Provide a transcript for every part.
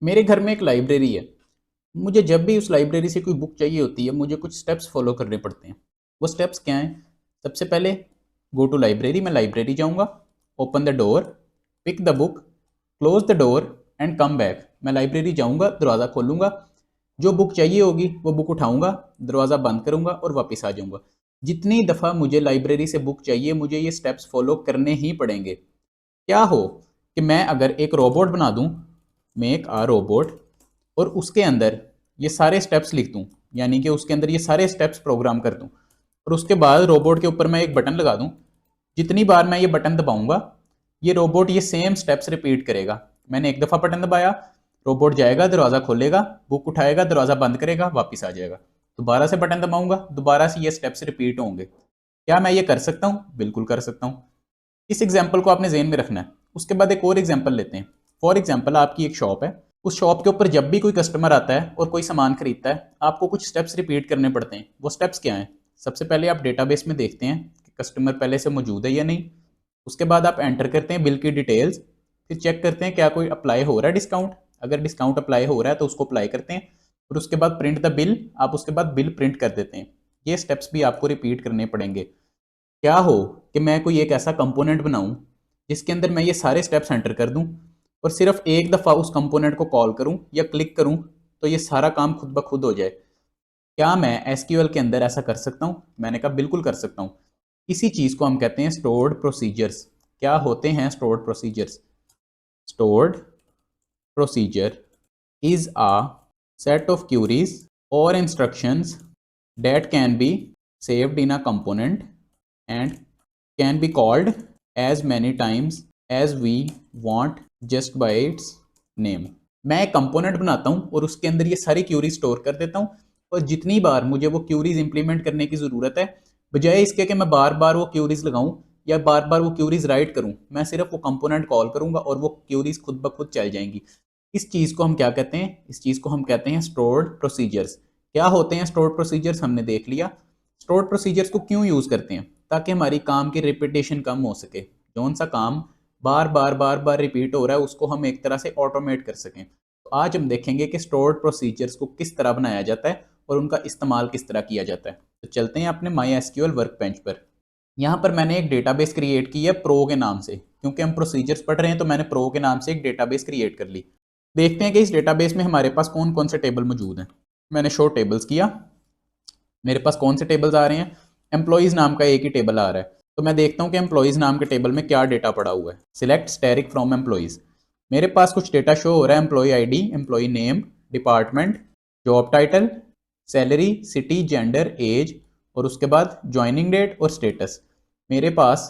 मेरे घर में एक लाइब्रेरी है। मुझे जब भी उस लाइब्रेरी से कोई बुक चाहिए होती है, मुझे कुछ स्टेप्स फॉलो करने पड़ते हैं। वो स्टेप्स क्या हैं? सबसे पहले गो टू लाइब्रेरी, मैं लाइब्रेरी जाऊंगा, open the door, pick the book, close the door and come back. मैं लाइब्रेरी जाऊंगा, दरवाज़ा खोलूंगा, जो बुक चाहिए होगी वो बुक उठाऊंगा, दरवाज़ा बंद करूंगा और वापस आ जाऊंगा। जितनी दफ़ा मुझे लाइब्रेरी से बुक चाहिए, मुझे ये स्टेप्स फॉलो करने ही पड़ेंगे। क्या हो कि मैं अगर एक रोबोट बना दूं, मेक आ रोबोट, और उसके अंदर ये सारे स्टेप्स लिख दूं, यानी कि उसके अंदर ये सारे स्टेप्स प्रोग्राम कर दूं, और उसके बाद रोबोट के ऊपर मैं एक बटन लगा दूं। जितनी बार मैं ये बटन दबाऊंगा, ये रोबोट ये सेम स्टेप्स रिपीट करेगा। मैंने एक दफ़ा बटन दबाया, रोबोट जाएगा, दरवाज़ा खोलेगा, बुक उठाएगा, दरवाज़ा बंद करेगा, वापस आ जाएगा। दोबारा से बटन दबाऊंगा, दोबारा से ये स्टेप्स रिपीट होंगे। क्या मैं ये कर सकता हूँ? बिल्कुल कर सकता हूँ। इस एग्जाम्पल को आपने जेन में रखना है। उसके बाद एक और एग्जाम्पल लेते हैं। फॉर एग्जाम्पल, आपकी एक शॉप है। उस शॉप के ऊपर जब भी कोई कस्टमर आता है और कोई सामान खरीदता है, आपको कुछ स्टेप्स रिपीट करने पड़ते हैं। वो स्टेप्स क्या हैं? सबसे पहले आप डेटाबेस में देखते हैं कि कस्टमर पहले से मौजूद है या नहीं। उसके बाद आप एंटर करते हैं बिल की डिटेल्स, फिर चेक करते हैं क्या कोई अप्लाई हो रहा है डिस्काउंट। अगर डिस्काउंट अप्लाई हो रहा है तो उसको अप्लाई करते हैं, और उसके बाद प्रिंट द बिल, आप उसके बाद बिल प्रिंट कर देते हैं। ये स्टेप्स भी आपको रिपीट करने पड़ेंगे। क्या हो कि मैं कोई एक ऐसा कंपोनेंट बनाऊं जिसके अंदर मैं ये सारे स्टेप्स एंटर कर दूं, और सिर्फ एक दफ़ा उस कंपोनेंट को कॉल करूं या क्लिक करूं तो ये सारा काम खुद ब खुद हो जाए। क्या मैं एसक्यूएल के अंदर ऐसा कर सकता हूं? मैंने कहा बिल्कुल कर सकता हूं। इसी चीज़ को हम कहते हैं स्टोर्ड प्रोसीजर्स। क्या होते हैं stored procedures? Stored procedure is a set of queries or instructions that can be saved in a component and can be called as many times as we want just by its name। मैं एक component बनाता हूँ और उसके अंदर ये सारी curies store कर देता हूँ, और जितनी बार मुझे वो क्यूरीज इंप्लीमेंट करने की ज़रूरत है, बजाय इसके कि मैं बार बार वो क्यूरीज लगाऊं या बार बार वो क्यूरीज राइट करूं, मैं सिर्फ वो कंपोनेंट कॉल करूंगा और वो क्यूरीज खुद ब खुद चल जाएंगी। इस चीज़ को हम क्या कहते हैं? इस चीज़ को हम कहते हैं स्टोर्ड प्रोसीजर्स। क्या होते हैं स्टोर्ड प्रोसीजर्स? हमने देख लिया। स्टोर्ड प्रोसीजर्स को क्यों यूज़ करते हैं? ताकि हमारी काम की रिपीटेशन कम हो सके। जौन सा काम बार बार रिपीट हो रहा है उसको हम एक तरह से ऑटोमेट कर सकें। तो आज हम देखेंगे कि स्टोर्ड प्रोसीजर्स को किस तरह बनाया जाता है और उनका इस्तेमाल किस तरह किया जाता है। तो चलते हैं अपने माई एसक्यूएल वर्क बेंच पर। यहाँ पर मैंने एक डेटाबेस क्रिएट की है प्रो के नाम से। क्योंकि हम प्रोसीजर्स पढ़ रहे हैं तो मैंने प्रो के नाम से एक डेटाबेस क्रिएट कर ली। देखते हैं कि इस डेटाबेस में हमारे पास कौन कौन से टेबल मौजूद हैं। मैंने शो टेबल्स किया। मेरे पास कौन से टेबल्स आ रहे हैं? एम्प्लॉयज़ नाम का एक ही टेबल आ रहा है। तो मैं देखता हूँ कि एम्प्लॉयज़ नाम के टेबल में क्या डेटा पड़ा हुआ है। Select static from employees. मेरे पास कुछ डेटा शो हो रहा है। Employee ID, employee name, department, job title, salary, city, gender, age, और उसके बाद ज्वाइनिंग डेट और स्टेटस। मेरे पास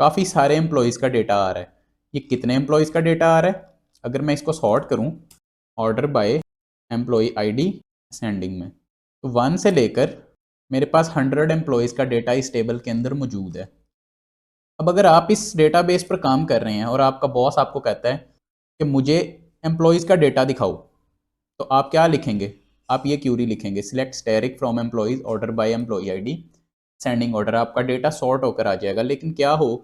काफ़ी सारे एम्प्लॉयज़ का डेटा आ रहा है। ये कितने एम्प्लॉयज़ का डेटा आ रहा है? अगर मैं इसको सॉर्ट करूँ order by employee ID ascending में, तो 1 से लेकर मेरे पास 100 एम्प्लॉयज़ का डेटा इस टेबल के अंदर मौजूद है। अब अगर आप इस डेटाबेस पर काम कर रहे हैं और आपका बॉस आपको कहता है कि मुझे एम्प्लॉयज़ का डेटा दिखाओ, तो आप क्या लिखेंगे? आप ये क्यूरी लिखेंगे, select static from employees order by employee ID sending order. आपका डेटा सॉर्ट होकर आ जाएगा। लेकिन क्या हो,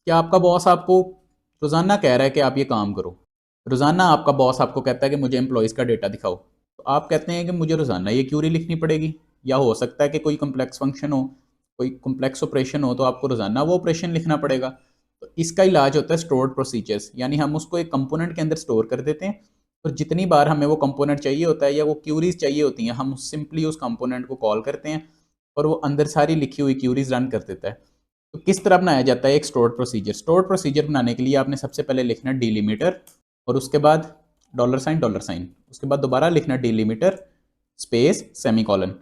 क्या आपका बॉस आपको रोज़ाना कह रहा है कि आप ये काम करो? रोज़ाना आपका बॉस आपको कहता है कि मुझे एम्प्लॉयज़ का डेटा दिखाओ, तो आप कहते हैं कि मुझे रोज़ाना ये क्यूरी लिखनी पड़ेगी। या हो सकता है कि कोई कम्प्लेक्स फंक्शन हो, कोई कम्प्लेक्स ऑपरेशन हो, तो आपको रोज़ाना वो ऑपरेशन लिखना पड़ेगा। तो इसका इलाज होता है स्टोर्ड प्रोसीजर्स, यानी हम उसको एक कंपोनेंट के अंदर स्टोर कर देते हैं, और जितनी बार हमें वो कंपोनेंट चाहिए होता है या वो क्यूरीज चाहिए होती हैं, हम सिंपली उस कंपोनेंट को कॉल करते हैं और वो अंदर सारी लिखी हुई क्यूरीज रन कर देता है। तो किस तरह बनाया जाता है एक स्टोर्ड प्रोसीजर? स्टोर्ड प्रोसीजर बनाने के लिए आपने सबसे पहले लिखना डिलीमीटर, और उसके बाद डॉलर साइन, उसके बाद दोबारा लिखना डिलीमीटर स्पेस सेमीकोलन।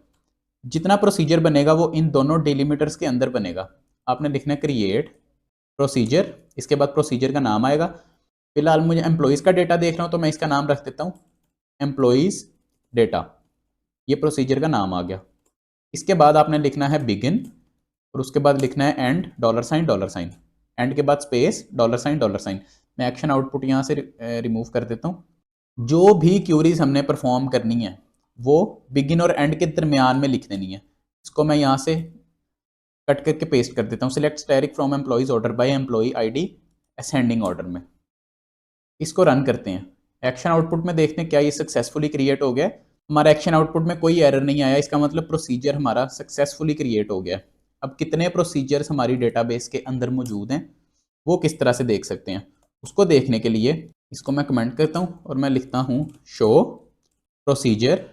जितना प्रोसीजर बनेगा वो इन दोनों डिलीमीटर्स के अंदर बनेगा। आपने लिखना क्रिएट प्रोसीजर, इसके बाद प्रोसीजर का नाम आएगा। फिलहाल मुझे एम्प्लॉयज़ का डेटा देख रहा हूँ तो मैं इसका नाम रख देता हूँ एम्प्लॉयज़ डेटा। ये प्रोसीजर का नाम आ गया। इसके बाद आपने लिखना है बिगिन, और उसके बाद लिखना है एंड, डॉलर साइन, एंड के बाद स्पेस डॉलर साइन। मैं एक्शन आउटपुट यहाँ से रिमूव कर देता हूँ। जो भी क्यूरीज हमने परफॉर्म करनी है वो बिगिन और एंड के दरमियान में लिख देनी है। इसको मैं यहाँ से कट करके पेस्ट कर देता हूँ। Select static from employees order by employee ID ascending order में। इसको रन करते हैं। एक्शन आउटपुट में देखते हैं क्या ये सक्सेसफुली क्रिएट हो गया। हमारा एक्शन आउटपुट में कोई एरर नहीं आया, इसका मतलब प्रोसीजर हमारा सक्सेसफुली क्रिएट हो गया। अब कितने प्रोसीजर्स हमारी डेटाबेस के अंदर मौजूद हैं वो किस तरह से देख सकते हैं, उसको देखने के लिए इसको मैं कमेंट करता हूँ और मैं लिखता हूँ show procedure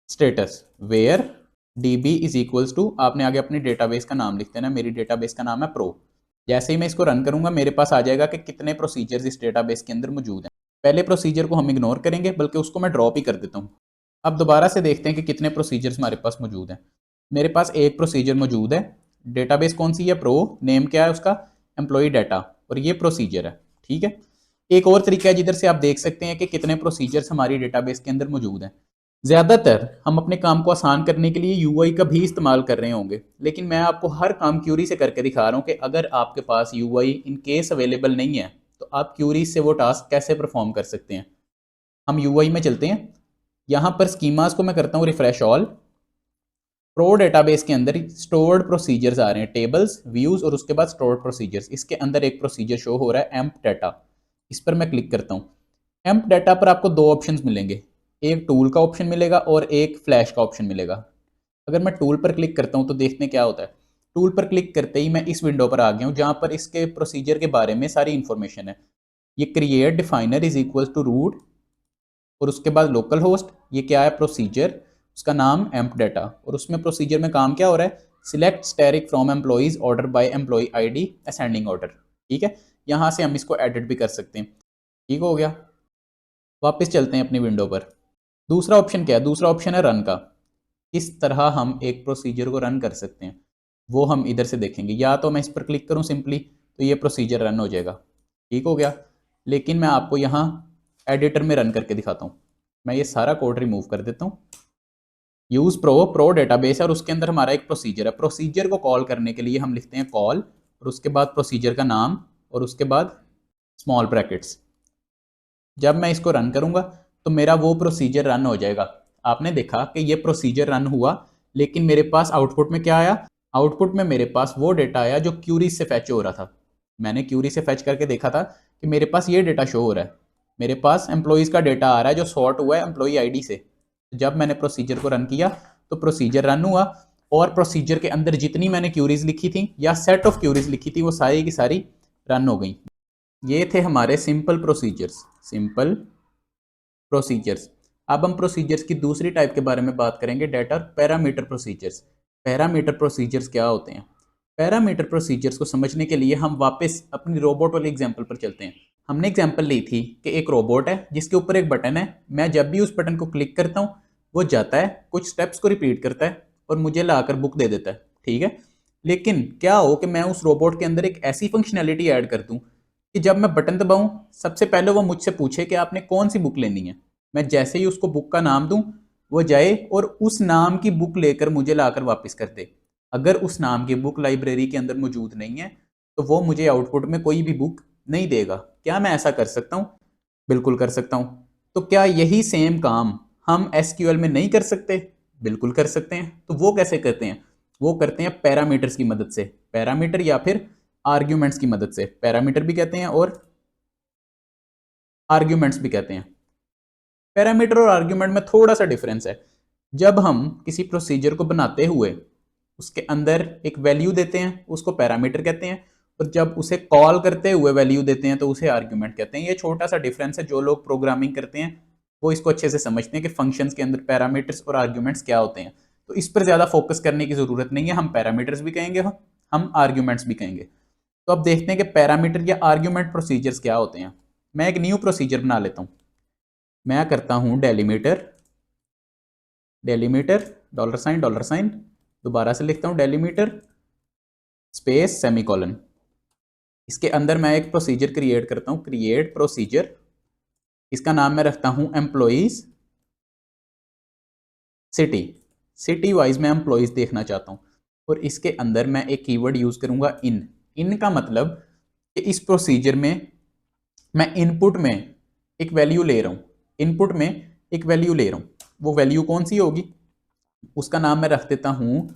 status where db is equals to, आपने आगे अपनी डेटाबेस का नाम लिख देना। मेरी डेटाबेस का नाम है प्रो। जैसे ही मैं इसको रन करूंगा मेरे पास आ जाएगा कि कितने प्रोसीजर्स इस डेटाबेस के अंदर मौजूद हैं। पहले प्रोसीजर को हम इग्नोर करेंगे, बल्कि उसको मैं ड्रॉप ही कर देता हूँ। अब दोबारा से देखते हैं कि कितने प्रोसीजर्स हमारे पास मौजूद हैं। मेरे पास एक प्रोसीजर मौजूद है। डेटाबेस कौन सी है? प्रो। नेम क्या है उसका? Employee data. और ये प्रोसीजर है। ठीक है। एक और तरीका है जिधर से आप देख सकते हैं कि कितने प्रोसीजर्स हमारी डेटाबेस के अंदर मौजूद हैं। ज़्यादातर हम अपने काम को आसान करने के लिए यूआई का भी इस्तेमाल कर रहे होंगे, लेकिन मैं आपको हर काम क्यूरी से करके दिखा रहा हूँ कि अगर आपके पास यूआई इन केस अवेलेबल नहीं है तो आप क्यूरी से वो टास्क कैसे परफॉर्म कर सकते हैं। हम यूआई में चलते हैं। यहाँ पर स्कीमास को मैं करता हूँ रिफ्रेश ऑल। प्रो डेटाबेस के अंदर स्टोर्ड प्रोसीजर्स आ रहे हैं, टेबल्स, व्यूज और उसके बाद स्टोर्ड प्रोसीजर्स। इसके अंदर एक प्रोसीजर शो हो रहा है एम्प डाटा। इस पर मैं क्लिक करता हूँ। एम्प डाटा पर आपको दो ऑप्शंस मिलेंगे, एक टूल का ऑप्शन मिलेगा और एक फ्लैश का ऑप्शन मिलेगा। अगर मैं टूल पर क्लिक करता हूँ तो देखते हैं क्या होता है। टूल पर क्लिक करते ही मैं इस विंडो पर आ गया हूँ जहाँ पर इसके प्रोसीजर के बारे में सारी इंफॉर्मेशन है। ये create definer is equal to root और उसके बाद लोकल होस्ट, ये क्या है? प्रोसीजर, उसका नाम एम्प डाटा। और उसमें प्रोसीजर में काम क्या हो रहा है? Select static from employees order by employee ID ascending order. ठीक है। यहाँ से हम इसको एडिट भी कर सकते हैं। ठीक हो गया। वापस चलते हैं अपनी विंडो पर। दूसरा ऑप्शन क्या है? दूसरा ऑप्शन है रन का। किस तरह हम एक प्रोसीजर को रन कर सकते हैं वो हम इधर से देखेंगे। या तो मैं इस पर क्लिक करूं सिंपली तो ये प्रोसीजर रन हो जाएगा। ठीक हो गया। लेकिन मैं आपको यहाँ एडिटर में रन करके दिखाता हूँ। मैं ये सारा कोड रिमूव कर देता हूँ। यूज प्रो डेटाबेस है और उसके अंदर हमारा एक प्रोसीजर है। प्रोसीजर को कॉल करने के लिए हम लिखते हैं कॉल और उसके बाद प्रोसीजर का नाम और उसके बाद स्मॉल ब्रैकेट्स। जब मैं इसको रन करूंगा तो मेरा वो प्रोसीजर रन हो जाएगा। आपने देखा कि ये प्रोसीजर रन हुआ, लेकिन मेरे पास आउटपुट में क्या आया? आउटपुट में मेरे पास वो डेटा आया जो क्यूरी से फैच हो रहा था। मैंने क्यूरी से फैच करके देखा था कि मेरे पास ये डेटा शो हो रहा है। मेरे पास एम्प्लॉइज़ का डेटा आ रहा है जो सॉर्ट हुआ है एम्प्लॉई आईडी से। जब मैंने प्रोसीजर को रन किया तो प्रोसीजर रन हुआ और प्रोसीजर के अंदर जितनी मैंने क्यूरीज लिखी थी या सेट ऑफ क्यूरीज लिखी थी वो सारी की सारी रन हो गई। ये थे हमारे सिंपल प्रोसीजर्स। Simple procedures. अब हम प्रोसीजर्स की दूसरी टाइप के बारे में बात करेंगे, data parameter procedures. Parameter procedures क्या होते हैं? पैरामीटर प्रोसीजर्स को समझने के लिए हम वापस अपनी रोबोट वाली एग्जांपल पर चलते हैं। हमने एग्जांपल ली थी कि एक रोबोट है जिसके ऊपर एक बटन है। मैं जब भी उस बटन को क्लिक करता हूँ वो जाता है, कुछ स्टेप्स को रिपीट करता है और मुझे लाकर बुक दे देता है। ठीक है। लेकिन क्या हो कि मैं उस रोबोट के अंदर एक ऐसी फंक्शनैलिटी ऐड कर दूं कि जब मैं बटन दबाऊं सबसे पहले वो मुझसे पूछे कि आपने कौन सी बुक लेनी है। मैं जैसे ही उसको बुक का नाम दूं वो जाए और उस नाम की बुक लेकर मुझे लाकर वापस कर दे। अगर उस नाम की बुक लाइब्रेरी के अंदर मौजूद नहीं है तो वो मुझे आउटपुट में कोई भी बुक नहीं देगा। क्या मैं ऐसा कर सकता हूँ? बिल्कुल कर सकता हूँ। तो क्या यही सेम काम हम एसक्यूएल में नहीं कर सकते? बिल्कुल कर सकते हैं। तो वो कैसे करते हैं? वो करते हैं पैरामीटर्स की मदद से। पैरामीटर या फिर आर्ग्यूमेंट्स की मदद से। पैरामीटर भी कहते हैं और आर्ग्यूमेंट्स भी कहते हैं। पैरामीटर और आर्ग्यूमेंट में थोड़ा सा डिफरेंस है। जब हम किसी प्रोसीजर को बनाते हुए उसके अंदर एक वैल्यू देते हैं उसको पैरामीटर कहते हैं, और जब उसे कॉल करते हुए वैल्यू देते हैं तो उसे आर्ग्यूमेंट कहते हैं। ये छोटा सा डिफरेंस है। जो लोग प्रोग्रामिंग करते हैं वो इसको अच्छे से समझते हैं कि फंक्शंस के अंदर पैरामीटर्स और आर्ग्यूमेंट्स क्या होते हैं। तो इस पर ज़्यादा फोकस करने की ज़रूरत नहीं है। हम पैरामीटर्स भी कहेंगे, हम आर्ग्यूमेंट्स भी कहेंगे। तो अब देखते हैं कि पैरामीटर या आर्ग्यूमेंट प्रोसीजर्स क्या होते हैं। मैं एक न्यू प्रोसीजर बना लेता हूँ। मैं करता हूँ डेलीमीटर, डेलीमीटर डॉलर साइन, दोबारा से लिखता हूँ डेलीमीटर स्पेस सेमीकोलन। इसके अंदर मैं एक प्रोसीजर क्रिएट करता हूँ, क्रिएट प्रोसीजर। इसका नाम मैं रखता हूँ एम्प्लॉइज सिटी। सिटी वाइज मैं एम्प्लॉइज देखना चाहता हूँ और इसके अंदर मैं एक कीवर्ड यूज करूंगा इन। इन का मतलब कि इस प्रोसीजर में मैं इनपुट में एक वैल्यू ले रहा हूँ। इनपुट में एक वैल्यू ले रहा हूँ। वो वैल्यू कौन सी होगी? उसका नाम मैं रख देता हूँ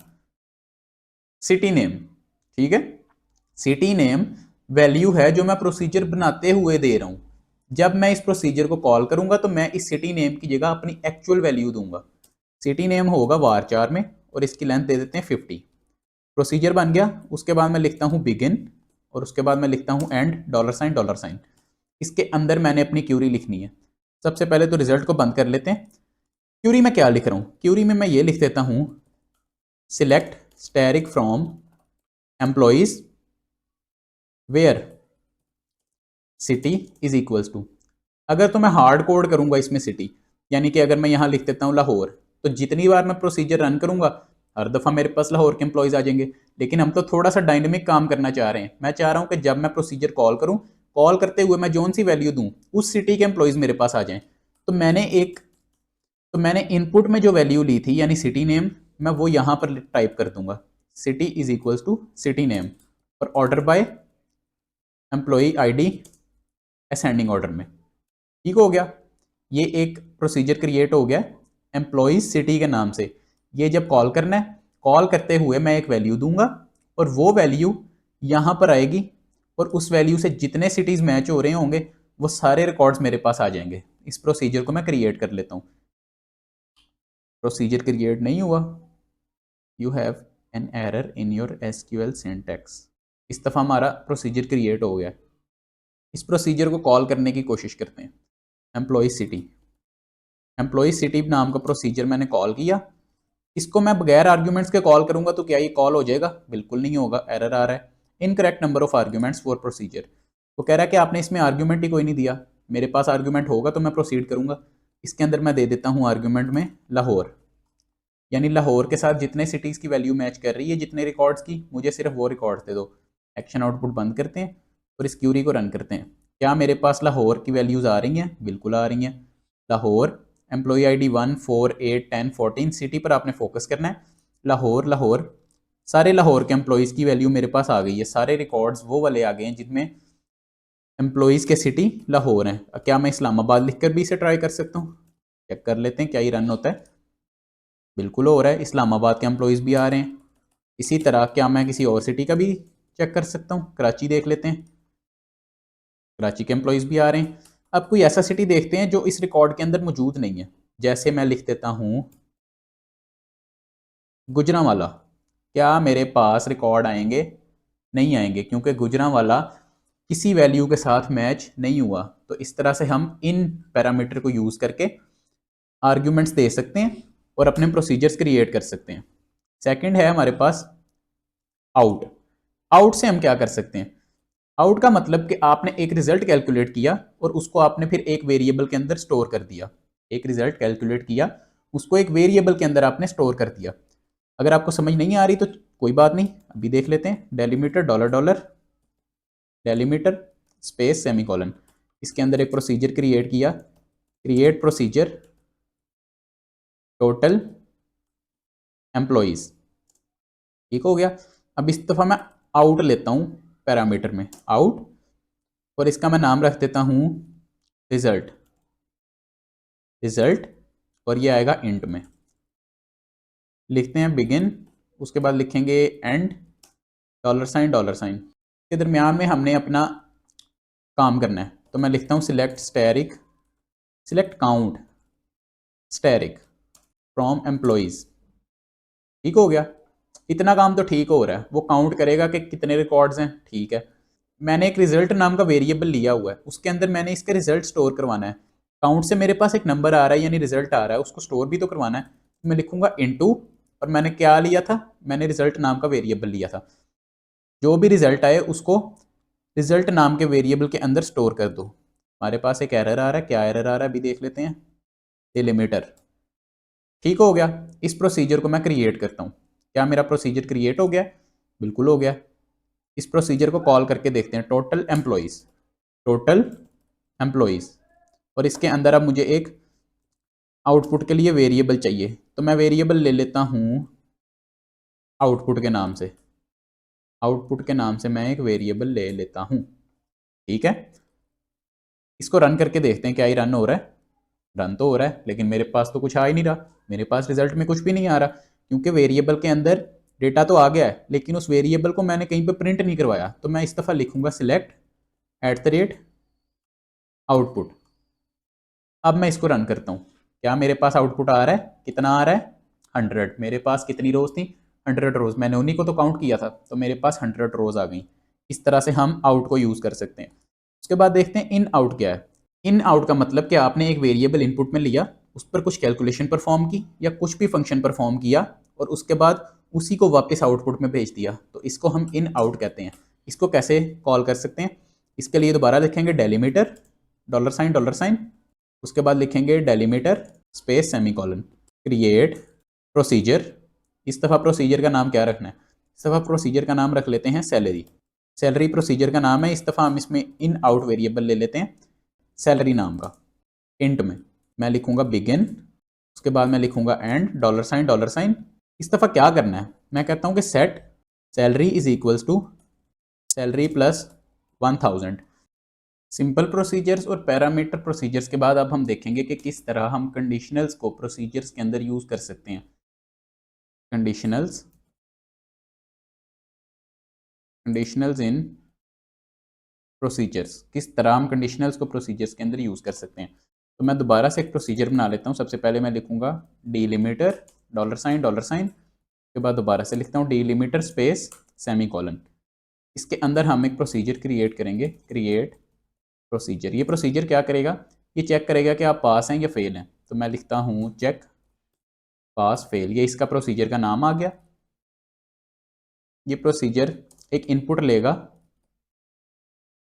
सिटी नेम। ठीक है। सिटी नेम वैल्यू है जो मैं प्रोसीजर बनाते हुए दे रहा हूँ। जब मैं इस प्रोसीजर को कॉल करूंगा तो मैं इस सिटी नेम की जगह अपनी एक्चुअल वैल्यू दूंगा। सिटी नेम होगा var4 में और इसकी लेंथ दे देते हैं 50। प्रोसीजर बन गया। उसके बाद मैं लिखता हूँ बिगिन और उसके बाद मैं लिखता हूँ एंड $। इसके अंदर मैंने अपनी क्यूरी लिखनी है। सबसे पहले तो रिजल्ट को बंद कर लेते हैं। क्यूरी में क्या लिख रहा हूँ, क्यूरी में मैं ये लिख देता हूँ select static from employees where city is equals to. अगर तो मैं हार्ड कोड करूंगा इसमें सिटी, यानी कि अगर मैं यहाँ लिख देता हूँ लाहौर, तो जितनी बार मैं प्रोसीजर रन करूंगा हर दफ़ा मेरे पास लाहौर के एम्प्लॉयज़ आ जाएंगे। लेकिन हम तो थोड़ा सा डायनेमिक काम करना चाह रहे हैं। मैं चाह रहा हूँ कि जब मैं प्रोसीजर कॉल करूँ, कॉल करते हुए मैं जोन सी वैल्यू दूँ उस सिटी के एम्प्लॉयज़ मेरे पास आ जाएं। तो मैंने इनपुट में जो वैल्यू ली थी यानी सिटी नेम, मैं वो यहाँ पर टाइप कर दूंगा city is equals to city name और order by employee ID ascending order में। ठीक हो गया। ये एक प्रोसीजर क्रिएट हो गया एम्प्लॉइज सिटी के नाम से। ये जब कॉल करना है, कॉल करते हुए मैं एक वैल्यू दूंगा और वो वैल्यू यहाँ पर आएगी और उस वैल्यू से जितने सिटीज़ मैच हो रहे होंगे वो सारे रिकॉर्ड्स मेरे पास आ जाएंगे। इस प्रोसीजर को मैं क्रिएट कर लेता हूँ। प्रोसीजर क्रिएट नहीं हुआ, you have an error in your SQL syntax. इस दफ़ा हमारा प्रोसीजर क्रिएट हो गया। इस प्रोसीजर को कॉल करने की कोशिश करते हैं। एम्प्लॉय सिटी नाम का प्रोसीजर मैंने कॉल किया। इसको मैं बगैर आर्ग्यूमेंट्स के कॉल करूंगा तो क्या ये कॉल हो जाएगा? बिल्कुल नहीं होगा, एरर आ रहा है incorrect number of arguments for procedure. वो कह रहा है कि आपने इसमें आर्ग्यूमेंट ही कोई नहीं दिया। मेरे पास आर्ग्यूमेंट होगा तो मैं प्रोसीड करूंगा। इसके अंदर मैं दे देता हूँ आर्ग्यूमेंट में लाहौर, यानी लाहौर के साथ जितने सिटीज़ की वैल्यू मैच कर रही है, जितने रिकॉर्ड्स की, मुझे सिर्फ वो रिकॉर्ड्स दे दो। एक्शन आउटपुट बंद करते हैं और इस क्यूरी को रन करते हैं। क्या मेरे पास लाहौर की वैल्यूज़ आ रही हैं? बिल्कुल आ रही हैं। लाहौर एम्प्लॉई ID 1, 4, 8, 10, 14 सिटी पर आपने फोकस करना है। लाहौर लाहौर सारे लाहौर के एम्प्लॉयज़ की वैल्यू मेरे पास आ गई है। सारे रिकॉर्ड्स वो वाले आ गए हैं जिनमें एम्प्लॉयज़ के सिटी लाहौर हैं। क्या मैं इस्लामाबाद लिखकर भी इसे ट्राई कर सकता हूँ? चेक कर लेते हैं क्या ही रन होता है। बिल्कुल हो रहा है, इस्लामाबाद के एम्प्लॉयज़ भी आ रहे हैं। इसी तरह क्या मैं किसी और सिटी का भी चेक कर सकता हूँ? कराची देख लेते हैं, कराची के एम्प्लॉयज़ भी आ रहे हैं। अब कोई ऐसा सिटी देखते हैं जो इस रिकॉर्ड के अंदर मौजूद नहीं है। जैसे मैं लिख देता हूँ गुजरांवाला। क्या मेरे पास रिकॉर्ड आएंगे? नहीं आएंगे, क्योंकि गुजरांवाला किसी वैल्यू के साथ मैच नहीं हुआ। तो इस तरह से हम इन पैरामीटर को यूज़ करके आर्ग्यूमेंट्स दे सकते हैं और अपने प्रोसीजर्स क्रिएट कर सकते हैं। सेकंड है हमारे पास आउट। आउट से हम क्या कर सकते हैं? आउट का मतलब कि आपने एक रिजल्ट कैलकुलेट किया और उसको आपने फिर एक वेरिएबल के अंदर स्टोर कर दिया। एक रिजल्ट कैलकुलेट किया, उसको एक वेरिएबल के अंदर आपने स्टोर कर दिया। अगर आपको समझ नहीं आ रही तो कोई बात नहीं, अभी देख लेते हैं। डेलीमीटर $, डेलीमीटर स्पेस सेमीकोलन, इसके अंदर एक प्रोसीजर क्रिएट किया, क्रिएट प्रोसीजर टोटल एम्प्लॉइज। ठीक हो गया। अब इस दफ़ा मैं आउट लेता हूँ पैरामीटर में, आउट, और इसका मैं नाम रख देता हूँ रिजल्ट, रिजल्ट, और ये आएगा इंट में। लिखते हैं बिगिन, उसके बाद लिखेंगे एंड, $। के दरमियान में हमने अपना काम करना है। तो मैं लिखता हूँ select asterisk, select count asterisk from employees. ठीक हो गया। इतना काम तो ठीक हो रहा है। वो काउंट करेगा कि कितने रिकॉर्ड्स हैं, ठीक है। मैंने एक रिजल्ट नाम का वेरिएबल लिया हुआ है, उसके अंदर मैंने इसका रिजल्ट स्टोर करवाना है। काउंट से मेरे पास एक नंबर आ रहा है यानी रिजल्ट आ रहा है, उसको स्टोर भी तो करवाना है। तो मैं लिखूंगा इनटू, और मैंने क्या लिया था? मैंने रिजल्ट नाम का वेरिएबल लिया था। जो भी रिजल्ट आए उसको रिजल्ट नाम के वेरिएबल के अंदर स्टोर कर दो। हमारे पास एक एरर आ रहा है, क्या एरर आ रहा है अभी देख लेते हैं। डिलिमीटर। ठीक हो गया। इस प्रोसीजर को मैं क्रिएट करता हूँ। क्या मेरा प्रोसीजर क्रिएट हो गया? बिल्कुल हो गया। इस प्रोसीजर को कॉल करके देखते हैं, टोटल एम्प्लॉइज, टोटल एम्प्लॉइज, और इसके अंदर अब मुझे एक आउटपुट के लिए वेरिएबल चाहिए। तो मैं वेरिएबल ले लेता हूँ आउटपुट के नाम से, आउटपुट के नाम से मैं एक वेरिएबल ले लेता हूँ। ठीक है। इसको रन करके देखते हैं क्या ही रन हो रहा है। रन तो हो रहा है लेकिन मेरे पास तो कुछ आ ही नहीं रहा। मेरे पास रिजल्ट में कुछ भी नहीं आ रहा, क्योंकि वेरिएबल के अंदर डेटा तो आ गया है लेकिन उस वेरिएबल को मैंने कहीं पर प्रिंट नहीं करवाया। तो मैं इस दफ़ा लिखूंगा सिलेक्ट @ आउटपुट। अब मैं इसको रन करता हूँ, क्या मेरे पास आउटपुट आ रहा है, कितना आ रहा है 100। मेरे पास कितनी रोज थी 100 रोज, मैंने उन्हीं को तो काउंट किया था, तो मेरे पास 100 रोज आ गई। इस तरह से हम आउट को यूज़ कर सकते हैं। उसके बाद देखते हैं इन आउट क्या है। इन आउट का मतलब कि आपने एक वेरिएबल इनपुट में लिया, उस पर कुछ कैलकुलेशन परफॉर्म की या कुछ भी फंक्शन परफॉर्म किया और उसके बाद उसी को वापस आउटपुट में भेज दिया, तो इसको हम इन आउट कहते हैं। इसको कैसे कॉल कर सकते हैं, इसके लिए दोबारा लिखेंगे डेलीमीटर $, उसके बाद लिखेंगे delimiter space semicolon, create procedure. इस दफ़ा प्रोसीजर का नाम क्या रखना है, इस दफ़ा प्रोसीजर का नाम रख लेते हैं सैलरी। सैलरी प्रोसीजर का नाम है, इस दफ़ा हम इसमें इन आउट वेरिएबल ले लेते हैं सैलरी नाम का। इंट में मैं लिखूंगा बिगिन, उसके बाद मैं लिखूंगा एंड $। इस दफ़ा क्या करना है, मैं कहता हूं कि set salary is equals to salary plus 1000। Simple procedures और पैरामीटर प्रोसीजर्स के बाद अब हम देखेंगे कि किस तरह हम कंडीशनल्स को प्रोसीजर्स के अंदर यूज़ कर सकते हैं। कंडीशनल्स इन प्रोसीजर्स, किस तरह हम कंडीशनल्स को प्रोसीजर्स के अंदर यूज़ कर सकते हैं। तो मैं दोबारा से एक प्रोसीजर बना लेता हूँ। सबसे पहले मैं लिखूंगा डीलिमिटर $। के बाद दोबारा से लिखता हूँ डीलिमिटर स्पेस सेमीकोलन। इसके अंदर हम एक प्रोसीजर क्रिएट करेंगे, क्रिएट प्रोसीजर। ये प्रोसीजर क्या करेगा, ये चेक करेगा कि आप पास हैं या फेल हैं। तो मैं लिखता हूँ चेक पास फेल, ये इसका प्रोसीजर का नाम आ गया। ये प्रोसीजर एक इनपुट लेगा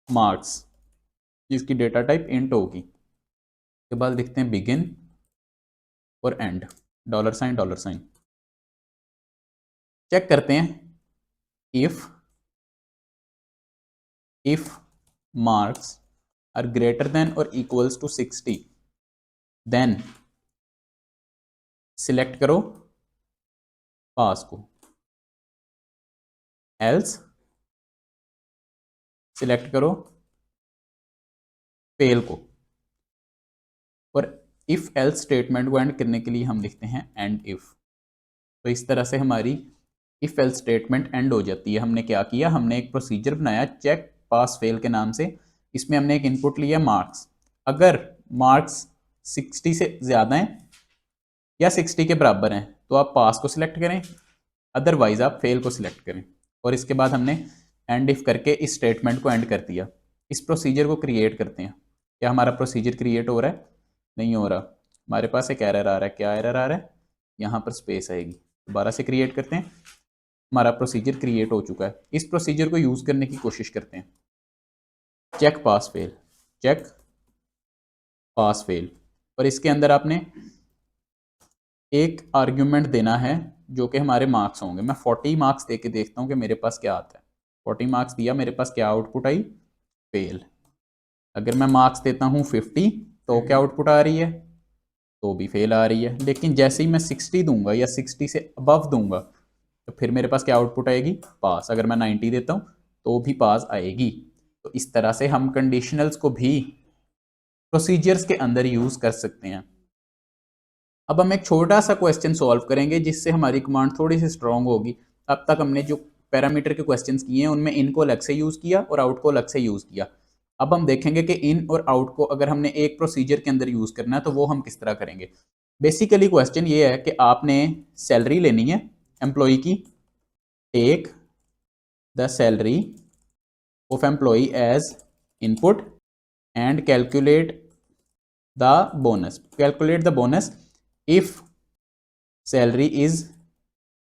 मार्क्स, जिसकी डेटा टाइप इंट होगी। के बाद लिखते हैं बिगिन और एंड $। चेक करते हैं if marks are greater than और इक्वल्स टू 60, देन सिलेक्ट करो पास को, एल्स सिलेक्ट करो फेल को। और इफ एल्स स्टेटमेंट को एंड करने के लिए हम लिखते हैं एंड इफ। तो इस तरह से हमारी इफ एल्स स्टेटमेंट एंड हो जाती है। हमने क्या किया, हमने एक प्रोसीजर बनाया चेक पास फेल के नाम से। इसमें हमने एक इनपुट लिया मार्क्स, अगर मार्क्स 60 से ज़्यादा हैं या 60 के बराबर हैं तो आप पास को सिलेक्ट करें, अदरवाइज आप फेल को सिलेक्ट करें। और इसके बाद हमने एंड इफ करके इस स्टेटमेंट को एंड कर दिया। इस प्रोसीजर को क्रिएट करते हैं। क्या हमारा प्रोसीजर क्रिएट हो रहा है, नहीं हो रहा, हमारे पास एक एरर आ रहा है। क्या एरर आ रहा है, यहाँ पर स्पेस आएगी। दोबारा से क्रिएट करते हैं, हमारा प्रोसीजर क्रिएट हो चुका है। इस प्रोसीजर को यूज़ करने की कोशिश करते हैं, cheque pass fail, cheque pass fail. और इसके अंदर आपने एक आर्ग्यूमेंट देना है जो कि हमारे मार्क्स होंगे। मैं 40 मार्क्स दे के देखता हूँ कि मेरे पास क्या आता है। 40 मार्क्स दिया, मेरे पास क्या आउटपुट आई, फेल। अगर मैं मार्क्स देता हूँ 50 तो क्या आउटपुट आ रही है, तो भी फेल आ रही है। लेकिन जैसे ही मैं 60 दूंगा या 60 से अबव दूंगा तो फिर मेरे पास क्या आउटपुट आएगी, पास। अगर मैं 90 देता हूँ तो भी पास आएगी। तो इस तरह से हम कंडीशनल्स को भी प्रोसीजर्स के अंदर यूज़ कर सकते हैं। अब हम एक छोटा सा क्वेश्चन सॉल्व करेंगे जिससे हमारी कमांड थोड़ी सी स्ट्रांग होगी। अब तक हमने जो पैरामीटर के क्वेश्चंस किए हैं उनमें इनको अलग से यूज़ किया और आउट को अलग से यूज़ किया। अब हम देखेंगे कि इन और आउट को अगर हमने एक प्रोसीजर के अंदर यूज़ करना है तो वो हम किस तरह करेंगे। बेसिकली क्वेश्चन ये है कि आपने सैलरी लेनी है एम्प्लॉय की, take the salary of employee as input and calculate the bonus if salary is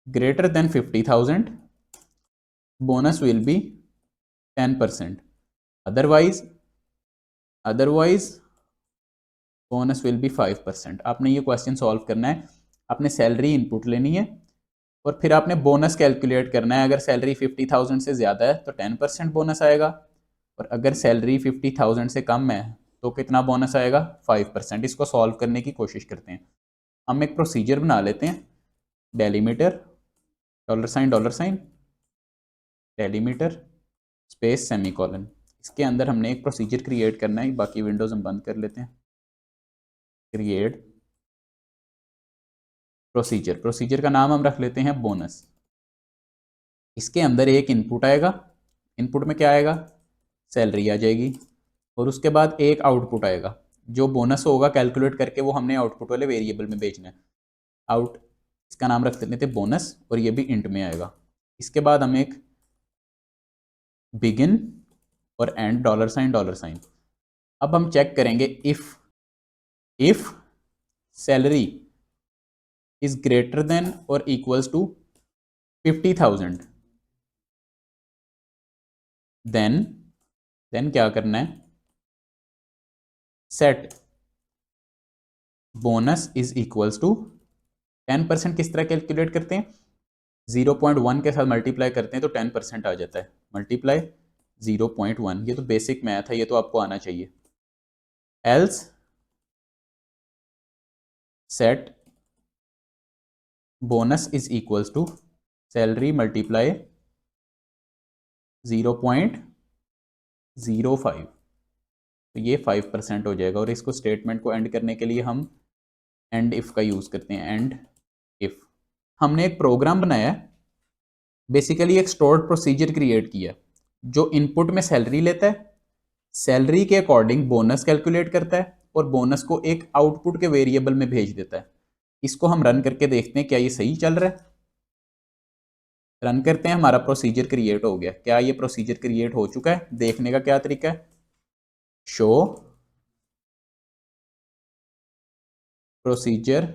greater than 50,000 bonus will be 10%, otherwise bonus will be 5%। आपने ये क्वेश्चन सॉल्व करना है, आपने सैलरी इनपुट लेनी है और फिर आपने बोनस कैलकुलेट करना है। अगर सैलरी 50,000 से ज़्यादा है तो 10% बोनस आएगा, और अगर सैलरी 50,000 से कम है तो कितना बोनस आएगा, 5%। इसको सॉल्व करने की कोशिश करते हैं। हम एक प्रोसीजर बना लेते हैं, डेलीमीटर $, डेलीमीटर स्पेस सेमीकोलन। इसके अंदर हमने एक प्रोसीजर क्रिएट करना है। बाकी विंडोज हम बंद कर लेते हैं, क्रिएट प्रोसीजर। प्रोसीजर का नाम हम रख लेते हैं बोनस। इसके अंदर एक इनपुट आएगा, इनपुट में क्या आएगा, सैलरी आ जाएगी। और उसके बाद एक आउटपुट आएगा, जो बोनस होगा कैलकुलेट करके वो हमने आउटपुट वाले वेरिएबल में भेजना है। आउट, इसका नाम रख देते हैं बोनस, और ये भी इंट में आएगा। इसके बाद हम एक बिगिन और एंड डॉलर साइन। अब हम चेक करेंगे if salary is greater than और इक्वल्स टू 50,000, देन क्या करना है, set bonus is equals to 10%। किस तरह कैलकुलेट करते हैं, 0.1 के साथ मल्टीप्लाई करते हैं तो 10% आ जाता है, मल्टीप्लाई 0.1। ये तो बेसिक मैथ है, ये तो आपको आना चाहिए। Else set bonus is equals to salary multiply 0.05, तो ये 5% हो जाएगा। और इसको स्टेटमेंट को एंड करने के लिए हम एंड इफ का यूज करते हैं। एंड इफ हमने एक प्रोग्राम बनाया है, बेसिकली एक स्टोर्ड प्रोसीजर क्रिएट किया जो इनपुट में सैलरी लेता है, सैलरी के अकॉर्डिंग बोनस कैलकुलेट करता है और बोनस को एक आउटपुट के वेरिएबल में भेज देता है। इसको हम रन करके देखते हैं क्या ये सही चल रहा है। रन करते हैं, हमारा प्रोसीजर क्रिएट हो गया। क्या ये प्रोसीजर क्रिएट हो चुका है, देखने का क्या तरीका है, show procedure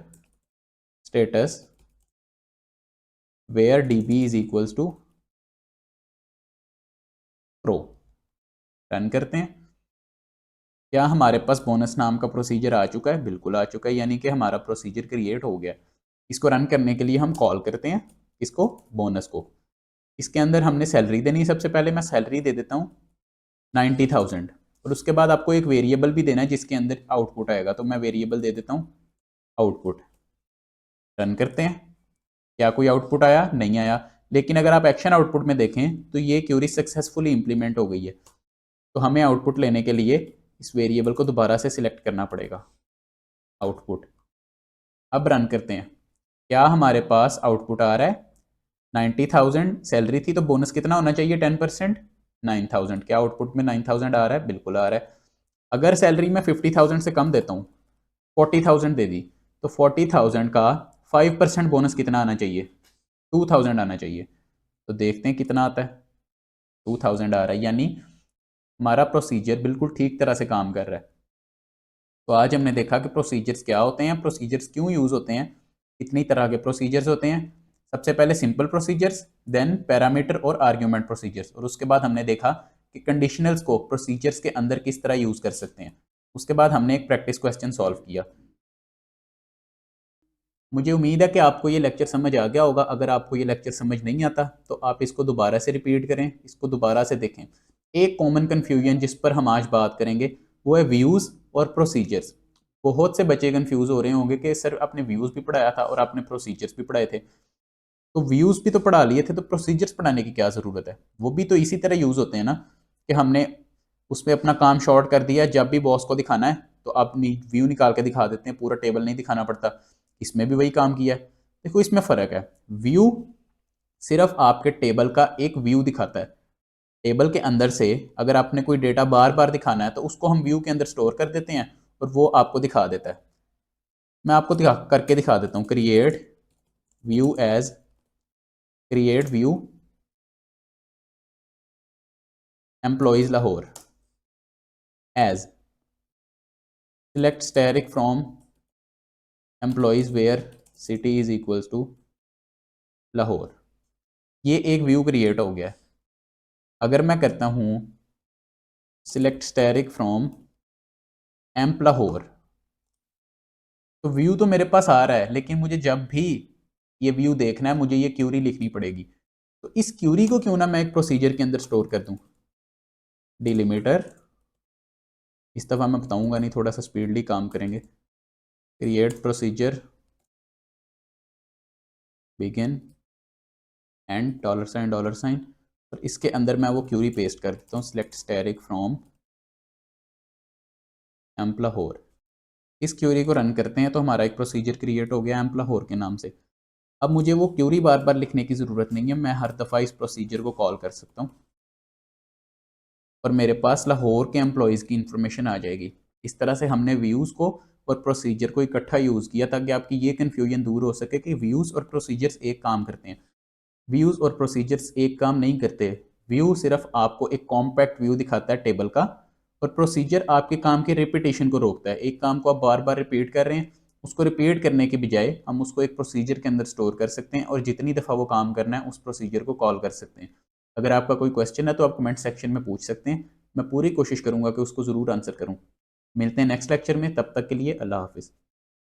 status where db is equals to pro. Run करते हैं, क्या हमारे पास बोनस नाम का प्रोसीजर आ चुका है, बिल्कुल आ चुका है, यानी कि हमारा प्रोसीजर क्रिएट हो गया। इसको रन करने के लिए हम कॉल करते हैं इसको, बोनस को। इसके अंदर हमने सैलरी देनी है, सबसे पहले मैं सैलरी दे देता हूँ 90,000, और उसके बाद आपको एक वेरिएबल भी देना है जिसके अंदर आउटपुट आएगा, तो मैं वेरिएबल दे देता हूँ आउटपुट। रन करते हैं, क्या कोई आउटपुट आया, नहीं आया। लेकिन अगर आप एक्शन आउटपुट में देखें तो ये क्यूरी सक्सेसफुली इंप्लीमेंट हो गई है। तो हमें आउटपुट लेने के लिए इस वेरिएबल को दोबारा से सिलेक्ट करना पड़ेगा, आउटपुट। अब रन करते हैं, क्या हमारे पास आउटपुट आ रहा है, 90,000 सैलरी थी तो बोनस कितना होना चाहिए, 10%, 9,000। क्या आउटपुट में 9,000 आ रहा है, बिल्कुल आ रहा है। अगर सैलरी मैं 50,000 से कम देता हूँ, 40,000 दे दी, तो 40,000 का 5% बोनस कितना आना चाहिए, 2,000 आना चाहिए। तो देखते हैं कितना आता है, 2,000 आ रहा है, यानी हमारा प्रोसीजर बिल्कुल ठीक तरह से काम कर रहा है। तो आज हमने देखा कि प्रोसीजर्स क्या होते हैं, प्रोसीजर्स क्यों यूज़ होते हैं। कितनी तरह के प्रोसीजर्स होते हैं, सबसे पहले सिंपल प्रोसीजर्स, देन पैरामीटर और आर्ग्यूमेंट प्रोसीजर्स, और उसके बाद हमने देखा कि कंडीशनल्स को प्रोसीजर्स के अंदर किस तरह यूज़ कर सकते हैं। उसके बाद हमने एक प्रैक्टिस क्वेश्चन सॉल्व किया। मुझे उम्मीद है कि आपको ये लेक्चर समझ आ गया होगा। अगर आपको ये लेक्चर समझ नहीं आता तो आप इसको दोबारा से रिपीट करें, इसको दोबारा से देखें। एक कॉमन कन्फ्यूजन जिस पर हम आज बात करेंगे वो है व्यूज़ और प्रोसीजर्स। बहुत से बच्चे कन्फ्यूज़ हो रहे होंगे कि सर आपने व्यूज़ भी पढ़ाया था और आपने प्रोसीजर्स भी पढ़ाए थे, तो व्यूज़ भी तो पढ़ा लिए थे, तो प्रोसीजर्स पढ़ाने की क्या ज़रूरत है। वो भी तो इसी तरह यूज़ होते हैं ना, कि हमने उसमें अपना काम शॉर्ट कर दिया, जब भी बॉस को दिखाना है तो आप व्यू निकाल के दिखा देते हैं, पूरा टेबल नहीं दिखाना पड़ता। इसमें भी वही काम किया है। देखो इसमें फ़र्क है, व्यू सिर्फ आपके टेबल का एक व्यू दिखाता है। टेबल के अंदर से अगर आपने कोई डेटा बार बार दिखाना है तो उसको हम व्यू के अंदर स्टोर कर देते हैं और वो आपको दिखा देता है। मैं आपको करके दिखा देता हूँ, create view employees Lahore as select static from employees where city is equals to Lahore. ये एक व्यू क्रिएट हो गया है। अगर मैं करता हूँ select static from amp Lahore, तो व्यू तो मेरे पास आ रहा है, लेकिन मुझे जब भी ये व्यू देखना है मुझे ये क्यूरी लिखनी पड़ेगी। तो इस क्यूरी को क्यों ना मैं एक प्रोसीजर के अंदर स्टोर कर दूं, डिलिमीटर। इस दफ़ा मैं बताऊंगा नहीं, थोड़ा सा स्पीडली काम करेंगे। क्रिएट प्रोसीजर बिगिन एंड $, और इसके अंदर मैं वो क्यूरी पेस्ट कर देता हूँ, select static from amp Lahore. इस क्यूरी को रन करते हैं तो हमारा एक प्रोसीजर क्रिएट हो गया एम्प लाहौर के नाम से। अब मुझे वो क्यूरी बार बार लिखने की ज़रूरत नहीं है, मैं हर दफ़ा इस प्रोसीजर को कॉल कर सकता हूँ और मेरे पास लाहौर के एम्प्लॉयज़ की इंफॉर्मेशन आ जाएगी। इस तरह से हमने व्यूज़ को और प्रोसीजर को इकट्ठा यूज़ किया ताकि आपकी ये कन्फ्यूजन दूर हो सके कि व्यूज़ और प्रोसीजर्स एक काम करते हैं। व्यूज़ और प्रोसीजर्स एक काम नहीं करते। व्यू सिर्फ आपको एक कॉम्पैक्ट व्यू दिखाता है टेबल का, और प्रोसीजर आपके काम के रिपीटेशन को रोकता है। एक काम को आप बार बार रिपीट कर रहे हैं, उसको रिपीट करने के बजाय हम उसको एक प्रोसीजर के अंदर स्टोर कर सकते हैं और जितनी दफ़ा वो काम करना है उस प्रोसीजर को कॉल कर सकते हैं। अगर आपका कोई क्वेश्चन है तो आप कमेंट सेक्शन में पूछ सकते हैं, मैं पूरी कोशिश करूंगा कि उसको ज़रूर आंसर करूं। मिलते हैं नेक्स्ट लेक्चर में, तब तक के लिए अल्लाह हाफिज़।